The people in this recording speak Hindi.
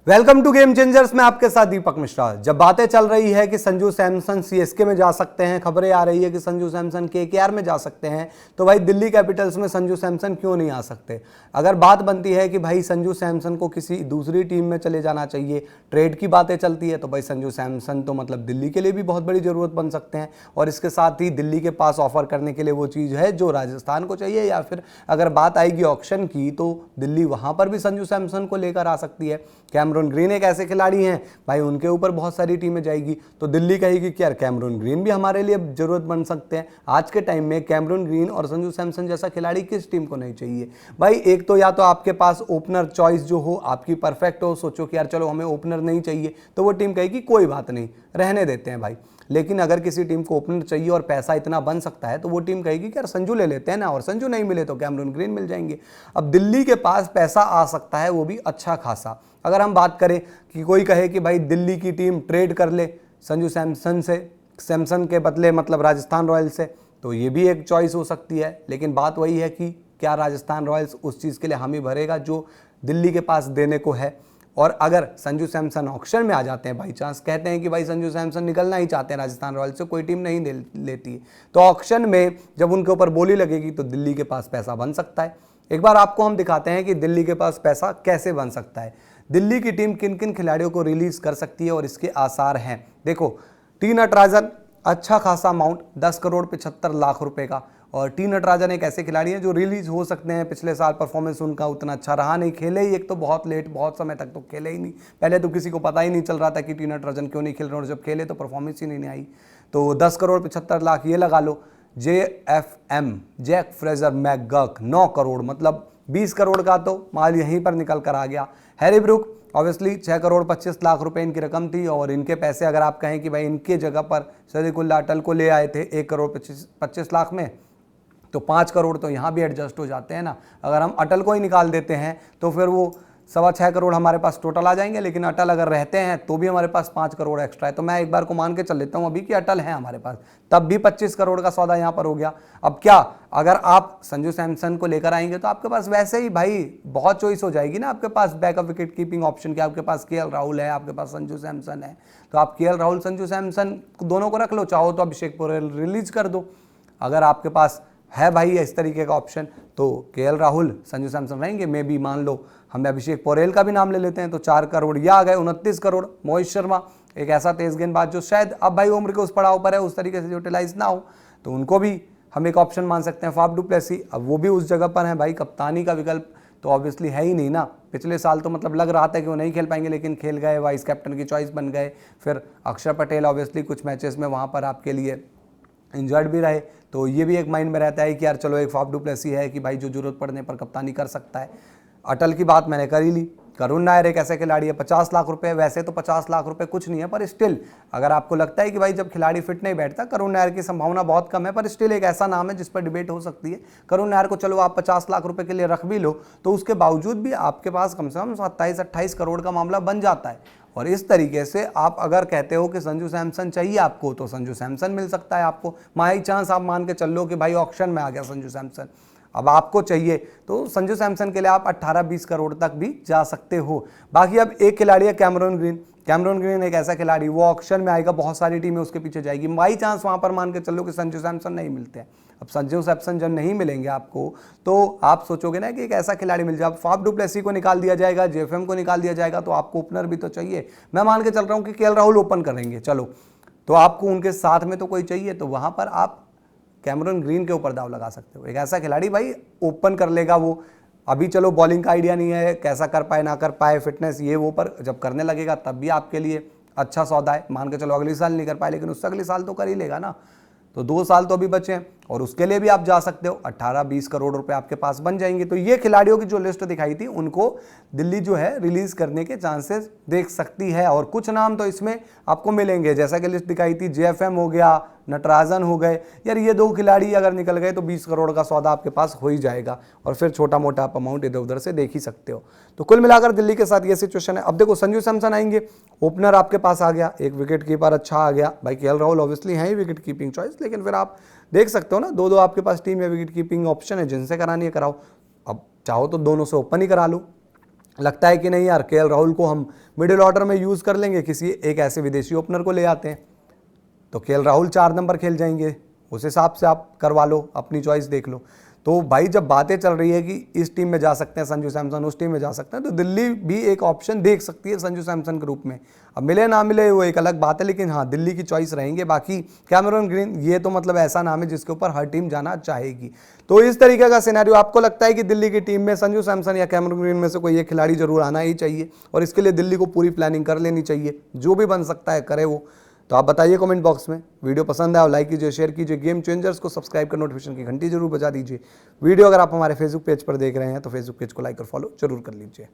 वेलकम टू गेम चेंजर्स में आपके साथ दीपक मिश्रा। जब बातें चल रही है कि संजू सैमसन सीएसके में जा सकते हैं, खबरें आ रही है कि संजू सैमसन केकेआर में जा सकते हैं, तो भाई दिल्ली कैपिटल्स में संजू सैमसन क्यों नहीं आ सकते। अगर बात बनती है कि भाई संजू सैमसन को किसी दूसरी टीम में चले जाना चाहिए, ट्रेड की बातें चलती है, तो भाई संजू सैमसन तो मतलब दिल्ली के लिए भी बहुत बड़ी ज़रूरत बन सकते हैं। और इसके साथ ही दिल्ली के पास ऑफर करने के लिए वो चीज़ है जो राजस्थान को चाहिए, या फिर अगर बात आएगी ऑक्शन की तो दिल्ली वहाँ पर भी संजू सैमसन को लेकर आ सकती है। कैमरून ग्रीन एक ऐसे खिलाड़ी हैं भाई, उनके ऊपर बहुत सारी टीमें जाएगी, तो दिल्ली कहेगी कि यार कैमरून ग्रीन भी हमारे लिए जरूरत बन सकते हैं। आज के टाइम में कैमरून ग्रीन और संजू सैमसन जैसा खिलाड़ी किस टीम को नहीं चाहिए भाई। एक तो या तो आपके पास ओपनर चॉइस जो हो आपकी परफेक्ट हो, सोचो कि यार चलो हमें ओपनर नहीं चाहिए, तो वो टीम कहेगी कोई बात नहीं, रहने देते हैं भाई। लेकिन अगर किसी टीम को ओपनर चाहिए और पैसा इतना बन सकता है, तो वो टीम कहेगी कि यार संजू ले लेते हैं ना, और संजू नहीं मिले तो कैमरून ग्रीन मिल जाएंगे। अब दिल्ली के पास पैसा आ सकता है, वो भी अच्छा खासा। अगर हम बात करें कि कोई कहे कि भाई दिल्ली की टीम ट्रेड कर ले संजू सैमसन से, सैमसन के बदले मतलब राजस्थान रॉयल्स से, तो ये भी एक चॉइस हो सकती है। लेकिन बात वही है कि क्या राजस्थान रॉयल्स उस चीज़ के लिए हामी भरेगा जो दिल्ली के पास देने को है। और अगर संजू सैमसन ऑक्शन में आ जाते हैं, बाई चांस कहते हैं कि भाई संजू सैमसन निकलना ही चाहते हैं राजस्थान रॉयल्स से, कोई टीम नहीं लेती है, तो ऑक्शन में जब उनके ऊपर बोली लगेगी तो दिल्ली के पास पैसा बन सकता है। एक बार आपको हम दिखाते हैं कि दिल्ली के पास पैसा कैसे बन सकता है। दिल्ली की टीम किन किन खिलाड़ियों को रिलीज कर सकती है और इसके आसार हैं। देखो, टी नटराजन अच्छा खासा अमाउंट 10 करोड़ 75 लाख रुपए का, और टी नटराजन एक ऐसे खिलाड़ी हैं जो रिलीज हो सकते हैं। पिछले साल परफॉर्मेंस उनका उतना अच्छा रहा नहीं, खेले ही एक तो बहुत लेट, बहुत समय तक तो खेले ही नहीं। पहले तो किसी को पता ही नहीं चल रहा था कि टी नटराजन क्यों नहीं खेल रहे, और जब खेले तो परफॉर्मेंस ही नहीं आई। तो 10 करोड़ 75 लाख ये लगा लो। JFM Jack Fraser McGurk 9 crore, मतलब 20 करोड़ का तो माल यहीं पर निकल कर आ गया। Harry Brook obviously 6 crore 25 lakh रुपए इनकी रकम थी, और इनके पैसे अगर आप कहें कि भाई इनके जगह पर सदीकुल्ला अटल को ले आए थे 1 करोड़ 25 लाख में, तो 5 करोड़ तो यहाँ भी एडजस्ट हो जाते हैं ना। अगर हम अटल को ही निकाल देते हैं तो फिर वो 6.25 करोड़ हमारे पास टोटल आ जाएंगे, लेकिन अटल अगर रहते हैं तो भी हमारे पास 5 करोड़ एक्स्ट्रा है। तो मैं एक बार को मान के चल लेता हूँ अभी कि अटल है हमारे पास, तब भी 25 करोड़ का सौदा यहाँ पर हो गया। अब क्या अगर आप संजू सैमसन को लेकर आएंगे तो आपके पास वैसे ही भाई बहुत चॉइस हो जाएगी ना। आपके पास बैकअप विकेट कीपिंग ऑप्शन के, आपके पास KL राहुल है, आपके पास संजू सैमसन है, तो आप KL राहुल संजू सैमसन दोनों को रख लो, चाहो तो अभिषेक पोरेल रिलीज कर दो। अगर आपके पास है भाई इस तरीके का ऑप्शन, तो KL राहुल संजू सैमसन रहेंगे। मे भी मान लो हमें अभिषेक पोरेल का भी नाम ले लेते हैं, तो 4 करोड़ या आ गए 29 करोड़। मोहित शर्मा एक ऐसा तेज गेंदबाज जो शायद अब भाई उम्र के उस पड़ाव पर है, उस तरीके से यूटिलाइज ना हो, तो उनको भी हम एक ऑप्शन मान सकते हैं। फाफ डू प्लेसी, अब वो भी उस जगह पर है भाई, कप्तानी का विकल्प तो ऑब्वियसली है ही नहीं ना। पिछले साल तो मतलब लग रहा था कि वो नहीं खेल पाएंगे, लेकिन खेल गए, वाइस कैप्टन की चॉइस बन गए। फिर अक्षर पटेल ऑब्वियसली कुछ मैचेस में वहाँ पर आपके लिए इंजर्ड भी रहे, तो ये भी एक माइंड में रहता है कि यार चलो एक फाफ डू प्लेसी है कि भाई जो जरूरत पड़ने पर कप्तानी कर सकता है। अटल की बात मैंने कर ही ली। करुण नायर एक ऐसे खिलाड़ी है 50 लाख रुपए, वैसे तो 50 लाख रुपए कुछ नहीं है, पर स्टिल अगर आपको लगता है कि भाई जब खिलाड़ी फिट नहीं बैठता, करुण नायर की संभावना बहुत कम है, पर स्टिल एक ऐसा नाम है जिस पर डिबेट हो सकती है। करुण नायर को चलो आप 50 लाख रुपए के लिए रख भी लो, तो उसके बावजूद भी आपके पास कम से कम 27-28 करोड़ का मामला बन जाता है। और इस तरीके से आप अगर कहते हो कि संजू सैमसन चाहिए आपको, तो संजू सैमसन मिल सकता है आपको। माई चांस आप मान के चल लो कि भाई ऑक्शन में आ गया संजू सैमसन, अब आपको चाहिए तो संजू सैमसन के लिए आप 18-20 करोड़ तक भी जा सकते हो। बाकी अब एक खिलाड़ी है कैमरून ग्रीन। कैमरून ग्रीन एक ऐसा खिलाड़ी, वो ऑक्शन में आएगा, बहुत सारी टीमें उसके पीछे जाएगी। बाई चांस वहां पर मान के चलो कि संजू सैमसन नहीं मिलते हैं। अब संजू सैमसन जब नहीं मिलेंगे आपको, तो आप सोचोगे ना कि एक ऐसा खिलाड़ी मिल जाए। फाफ डू प्लेसी को निकाल दिया जाएगा, JFM को निकाल दिया जाएगा, तो आपको ओपनर भी तो चाहिए। मैं मान के चल रहा हूँ कि KL राहुल ओपन करेंगे, चलो, तो आपको उनके साथ में तो कोई चाहिए, तो वहां पर आप कैमरून ग्रीन के ऊपर दाव लगा सकते हो। एक ऐसा खिलाड़ी भाई ओपन कर लेगा वो। अभी चलो बॉलिंग का आइडिया नहीं है, कैसा कर पाए ना कर पाए, फिटनेस ये वो, पर जब करने लगेगा तब भी आपके लिए अच्छा सौदा है। मान के चलो अगले साल नहीं कर पाए, लेकिन उससे अगले साल तो कर ही लेगा ना। तो 2 साल तो अभी बचे हैं, और उसके लिए भी आप जा सकते हो। 18-20 करोड़ रुपए आपके पास बन जाएंगे। तो ये खिलाड़ियों की जो लिस्ट दिखाई थी, उनको दिल्ली जो है रिलीज करने के चांसेस देख सकती है। और कुछ नाम तो इसमें आपको मिलेंगे, जैसा कि लिस्ट दिखाई थी, JFM हो गया, नटराजन हो गए। यार ये 2 खिलाड़ी अगर निकल गए तो 20 करोड़ का सौदा आपके पास हो ही जाएगा, और फिर छोटा मोटा आप अमाउंट इधर उधर से देख ही सकते हो। तो कुल मिलाकर दिल्ली के साथ ये सिचुएशन है। अब देखो संजू सैमसन आएंगे, ओपनर आपके पास आ गया, एक विकेट कीपर अच्छा आ गया भाई। KL राहुल ऑब्वियसली है ही विकेट कीपिंग चॉइस, लेकिन फिर आप देख सकते हो ना, 2-2 आपके पास टीम में विकेट कीपिंग ऑप्शन है, जिनसे करानी है कराओ। अब चाहो तो दोनों से ओपन ही करा लो। लगता है कि नहीं यार केएल राहुल को हम मिडिल ऑर्डर में यूज़ कर लेंगे, किसी एक ऐसे विदेशी ओपनर को ले आते हैं, तो केएल राहुल 4 नंबर खेल जाएंगे, उस हिसाब से आप करवा लो, अपनी चॉइस देख लो। तो भाई जब बातें चल रही है कि इस टीम में जा सकते हैं संजू सैमसन, उस टीम में जा सकते हैं, तो दिल्ली भी एक ऑप्शन देख सकती है संजू सैमसन के रूप में। अब मिले ना मिले वो एक अलग बात है, लेकिन हाँ दिल्ली की चॉइस रहेंगे। बाकी कैमरन ग्रीन ये तो मतलब ऐसा नाम है जिसके ऊपर हर टीम जाना चाहेगी। तो इस तरीके का सिनेरियो आपको लगता है कि दिल्ली की टीम में संजू सैमसन या कैमरन ग्रीन में से कोई एक खिलाड़ी जरूर आना ही चाहिए, और इसके लिए दिल्ली को पूरी प्लानिंग कर लेनी चाहिए, जो भी बन सकता है करे वो। तो आप बताइए कमेंट बॉक्स में। वीडियो पसंद आया लाइक कीजिए, शेयर कीजिए, गेम चेंजर्स को सब्सक्राइब कर नोटिफिकेशन की घंटी जरूर बजा दीजिए। वीडियो अगर आप हमारे फेसबुक पेज पर देख रहे हैं तो फेसबुक पेज को लाइक और फॉलो जरूर कर लीजिए।